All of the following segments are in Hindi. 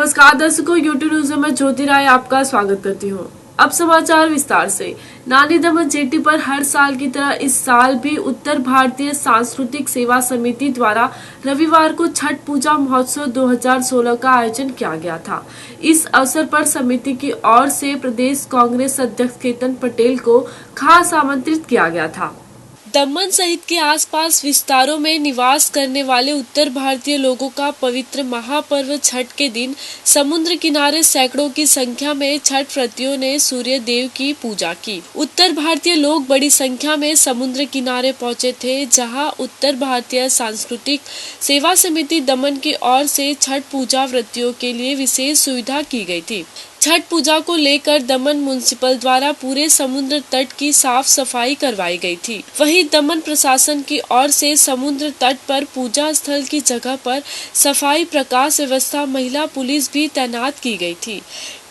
नमस्कार दर्शकों, यूट्यूब न्यूज में मैं ज्योति राय आपका स्वागत करती हूँ। अब समाचार विस्तार से। नानी दमन जेटी पर हर साल की तरह इस साल भी उत्तर भारतीय सांस्कृतिक सेवा समिति द्वारा रविवार को छठ पूजा महोत्सव 2016 का आयोजन किया गया था। इस अवसर पर समिति की ओर से प्रदेश कांग्रेस अध्यक्ष केतन पटेल को खास आमंत्रित किया गया था। दमन सहित के आसपास विस्तारों में निवास करने वाले उत्तर भारतीय लोगों का पवित्र महापर्व छठ के दिन समुद्र किनारे सैकड़ों की संख्या में छठ व्रतियों ने सूर्य देव की पूजा की। उत्तर भारतीय लोग बड़ी संख्या में समुद्र किनारे पहुंचे थे, जहां उत्तर भारतीय सांस्कृतिक सेवा समिति दमन की ओर से छठ पूजा व्रतियों के लिए विशेष सुविधा की गई थी। छठ पूजा को लेकर दमन म्युनिसिपल द्वारा पूरे समुद्र तट की साफ सफाई करवाई गई थी। वहीं दमन प्रशासन की ओर से समुद्र तट पर पूजा स्थल की जगह पर सफाई, प्रकाश व्यवस्था, महिला पुलिस भी तैनात की गई थी।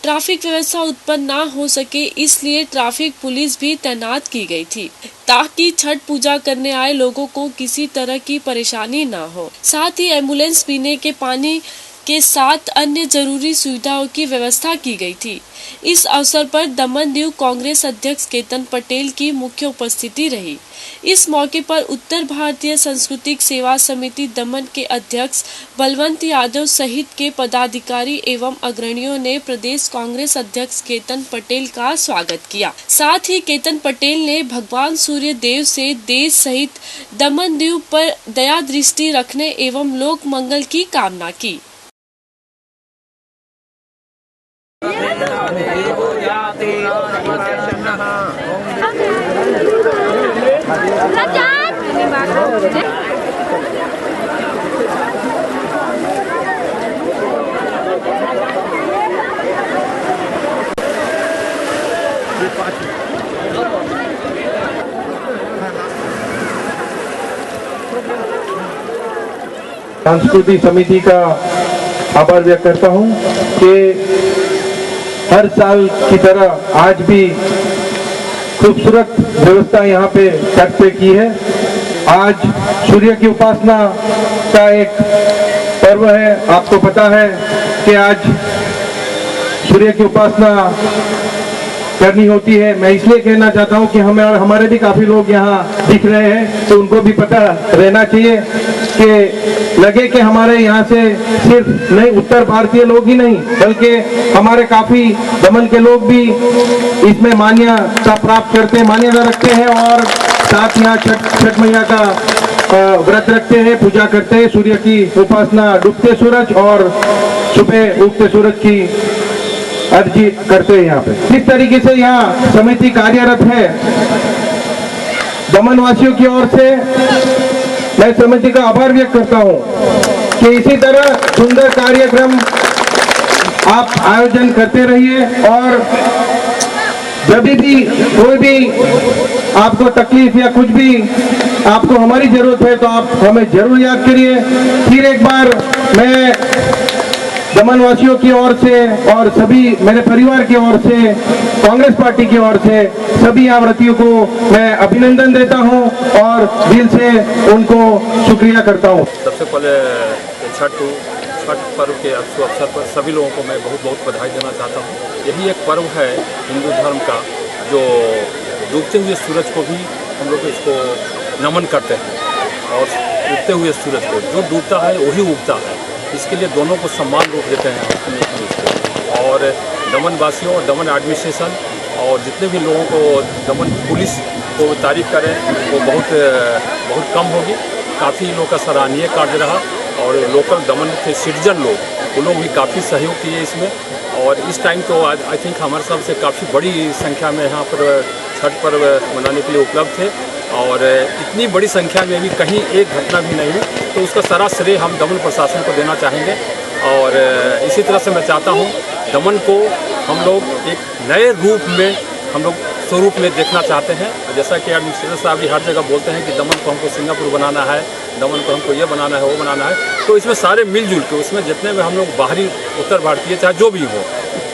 ट्रैफिक व्यवस्था उत्पन्न ना हो सके, इसलिए ट्रैफिक पुलिस भी तैनात की गई थी, ताकि छठ पूजा करने आए लोगों को किसी तरह की परेशानी ना हो। साथ ही एम्बुलेंस, पीने के पानी के साथ अन्य जरूरी सुविधाओं की व्यवस्था की गई थी। इस अवसर पर दमन दीव कांग्रेस अध्यक्ष केतन पटेल की मुख्य उपस्थिति रही। इस मौके पर उत्तर भारतीय सांस्कृतिक सेवा समिति दमन के अध्यक्ष बलवंत यादव सहित के पदाधिकारी एवं अग्रणियों ने प्रदेश कांग्रेस अध्यक्ष केतन पटेल का स्वागत किया। साथ ही केतन पटेल ने भगवान सूर्य देव से देश सहित दमन दीव पर दया दृष्टि रखने एवं लोक मंगल की कामना की। सांस्कृतिक समिति का आभार व्यक्त करता हूं कि हर साल की तरह आज भी खूबसूरत व्यवस्था यहाँ पे छठ पे की है। आज सूर्य की उपासना का एक पर्व है। आपको पता है कि आज सूर्य की उपासना करनी होती है। मैं इसलिए कहना चाहता हूँ कि हमारे भी काफी लोग यहाँ दिख रहे हैं, तो उनको भी पता रहना चाहिए कि लगे कि हमारे यहाँ से सिर्फ नहीं उत्तर भारतीय लोग ही नहीं, बल्कि हमारे काफी दमन के लोग भी इसमें मान्यता प्राप्त करते हैं, मान्यता रखते हैं और साथ यहाँ छठ मैया का व्रत रखते हैं, पूजा करते हैं, सूर्य की उपासना, डूबते सूरज और सुबह उगते सूरज की अर्जी करते हैं। यहाँ पे किस तरीके से यहाँ समिति कार्यरत है, दमन वासियों की ओर से मैं समिति का आभार व्यक्त करता हूँ कि इसी तरह सुंदर कार्यक्रम आप आयोजन करते रहिए और जब भी कोई भी आपको तकलीफ या कुछ भी आपको हमारी जरूरत है तो आप हमें जरूर याद करिए। फिर एक बार मैं दमन वासियों की ओर से और सभी मेरे परिवार की ओर से, कांग्रेस पार्टी की ओर से सभी व्रतियों को मैं अभिनंदन देता हूं और दिल से उनको शुक्रिया करता हूं। सबसे पहले छठ पर्व के अवसर पर सभी लोगों को मैं बहुत बहुत बधाई देना चाहता हूं। यही एक पर्व है हिंदू धर्म का, जो डूबते हुए सूरज को भी हम लोग इसको नमन करते हैं और उगते हुए सूरज को, जो डूबता है वही उगता है, इसके लिए दोनों को सम्मान रूप देते हैं हम। और दमन वासियों और दमन एडमिनिस्ट्रेशन और जितने भी लोगों को दमन पुलिस को तारीफ करें वो बहुत कम होगी। काफ़ी लोगों का सराहनीय कार्य रहा और लोकल दमन के सिटीजन लोग, वो लोग भी काफ़ी सहयोग किए इसमें। और इस टाइम तो आई थिंक हमारे सब से काफ़ी बड़ी संख्या में यहाँ पर छठ पर्व मनाने के लिए उपलब्ध थे और इतनी बड़ी संख्या में भी कहीं एक घटना भी नहीं हुई, तो उसका सारा श्रेय हम दमन प्रशासन को देना चाहेंगे। और इसी तरह से मैं चाहता हूँ दमन को हम लोग एक नए रूप में हम लोग स्वरूप में देखना चाहते हैं। जैसा कि एडमिनिस्ट्रेटर साहब भी हर जगह बोलते हैं कि दमन को हमको सिंगापुर बनाना है, दमन को हमको ये बनाना है, वो बनाना है, तो इसमें सारे मिलजुल के, उसमें जितने भी हम लोग बाहरी उत्तर भारतीय चाहे जो भी हो,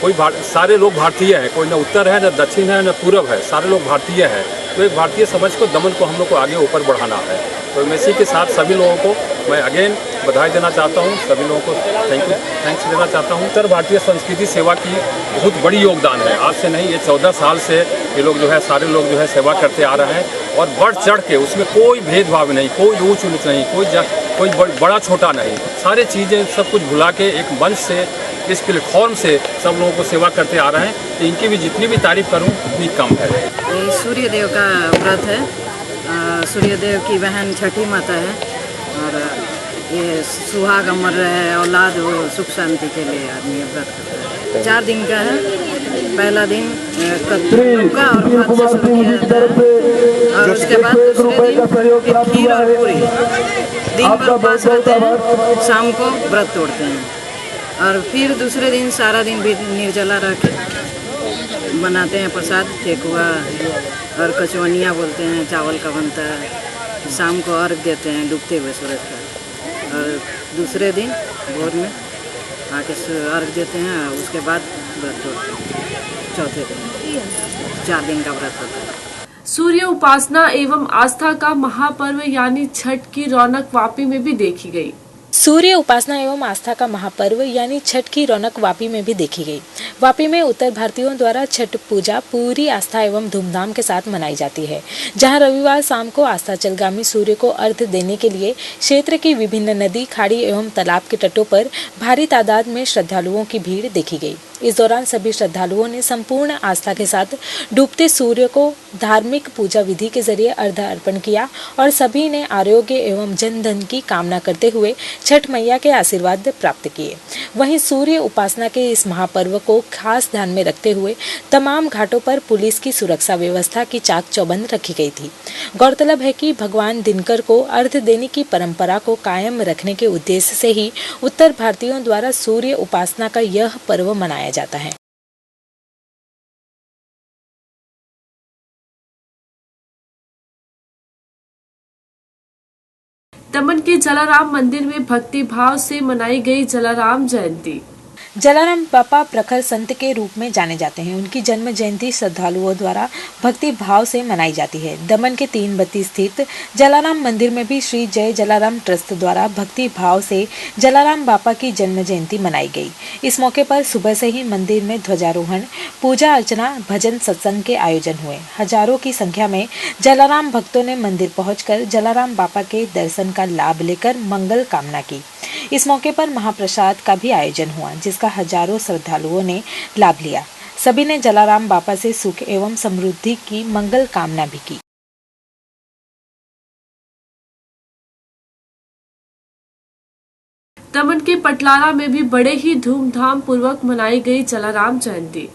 कोई सारे लोग भारतीय हैं, कोई ना उत्तर है, ना दक्षिण है, ना पूरब है, सारे लोग भारतीय हैं। तो एक भारतीय समझ को दमन को हम लोग को आगे ऊपर बढ़ाना है। तो मैं इसी के साथ सभी लोगों को मैं अगेन बधाई देना चाहता हूँ, सभी लोगों को थैंक्स देना चाहता हूँ। उत्तर भारतीय संस्कृति सेवा की बहुत बड़ी योगदान है। आज से नहीं, ये 14 साल से ये लोग जो है, सारे लोग जो है सेवा करते आ रहे हैं और बढ़ चढ़ के उसमें कोई भेदभाव नहीं, कोई ऊंच नीच नहीं, कोई बड़ा छोटा नहीं, सारे चीज़ें सब कुछ भुला के एक मंच से, इस प्लेटफॉर्म से सब लोगों को सेवा करते आ रहे हैं। तो इनकी भी जितनी भी तारीफ करूं उतनी कम है। ये सूर्यदेव का व्रत है। सूर्यदेव की बहन छठी माता है और ये सुहाग अमर रहे, औलाद हो, सुख शांति के लिए आदमी व्रत करता है। 4 दिन का है। पहला दिन कद्दू का और भात से शुरू किया जाता है और उसके बाद दूसरे दिन फिर खीर और पूरी। दिन भर उपवास रहते हैं, शाम को व्रत तोड़ते हैं और फिर दूसरे दिन सारा दिन भी निर्जला रह के बनाते हैं प्रसाद, ठेकुआ और कचौनिया बोलते हैं, चावल का बनता है। शाम को अर्घ देते हैं डूबते हुए सूरज का और दूसरे दिन भोर में आके अर्घ देते हैं और उसके बाद व्रत तोड़ते हैं। चौथे दिन 4 दिन का व्रत होता है। सूर्य उपासना एवं आस्था का महापर्व यानी छठ की रौनक वापी में भी देखी गई। सूर्य उपासना एवं आस्था का महापर्व यानी छठ की रौनक वापी में भी देखी गई। वापी में उत्तर भारतीयों द्वारा छठ पूजा पूरी आस्था एवं धूमधाम के साथ मनाई जाती है, जहां रविवार शाम को आस्ताचलगामी सूर्य को अर्घ्य देने के लिए क्षेत्र की विभिन्न नदी, खाड़ी एवं तालाब के तटों पर भारी तादाद में श्रद्धालुओं की भीड़ देखी गई। इस दौरान सभी श्रद्धालुओं ने संपूर्ण आस्था के साथ डूबते सूर्य को धार्मिक पूजा विधि के जरिए अर्घ्य अर्पण किया और सभी ने आरोग्य एवं जन धन की कामना करते हुए छठ मैया के आशीर्वाद प्राप्त किए। वहीं सूर्य उपासना के इस महापर्व को खास ध्यान में रखते हुए तमाम घाटों पर पुलिस की सुरक्षा व्यवस्था की चाक चौबंद रखी गई थी। गौरतलब है कि भगवान दिनकर को अर्घ्य देने की परंपरा को कायम रखने के उद्देश्य से ही उत्तर भारतीयों द्वारा सूर्य उपासना का यह पर्व मनाया जाता है। दमन के जलाराम मंदिर में भक्ति भाव से मनाई गई जलाराम जयंती। जलाराम बापा प्रखर संत के रूप में जाने जाते हैं। उनकी जन्म जयंती श्रद्धालुओं द्वारा भक्ति भाव से मनाई जाती है। दमन के 3 बत्ती स्थित जलाराम मंदिर में भी श्री जय जलाराम ट्रस्ट द्वारा भक्ति भाव से जलाराम बापा की जन्म जयंती मनाई गई। इस मौके पर सुबह से ही मंदिर में ध्वजारोहण, पूजा अर्चना, भजन सत्संग के आयोजन हुए। हजारों की संख्या में जलाराम भक्तों ने मंदिर पहुंचकर जलाराम बापा के दर्शन का लाभ लेकर मंगल कामना की। इस मौके पर महाप्रसाद का भी आयोजन हुआ, जिसका हजारों श्रद्धालुओं ने लाभ लिया। सभी ने जलाराम बापा से सुख एवं समृद्धि की मंगल कामना भी की। दमन के पटलारा में भी बड़े ही धूमधाम पूर्वक मनाई गई जलाराम जयंती।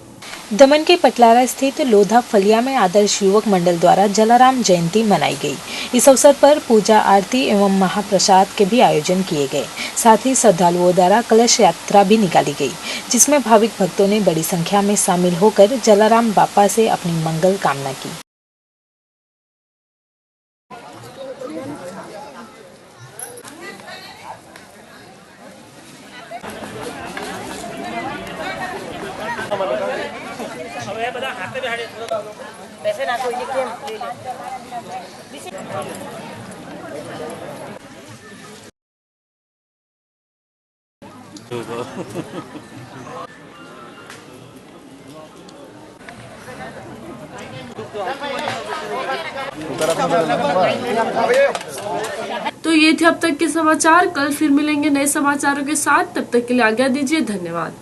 दमन के पटलारा स्थित लोधा फलिया में आदर्श युवक मंडल द्वारा जलाराम जयंती मनाई गई। इस अवसर पर पूजा आरती एवं महाप्रसाद के भी आयोजन किए गए। साथ ही श्रद्धालुओं द्वारा कलश यात्रा भी निकाली गई, जिसमें भाविक भक्तों ने बड़ी संख्या में शामिल होकर जलाराम बापा से अपनी मंगल कामना की। वैसे ना कोई लिखे ले ले। तो ये थे अब तक के समाचार। कल फिर मिलेंगे नए समाचारों के साथ। तब तक के लिए आज्ञा दीजिए। धन्यवाद।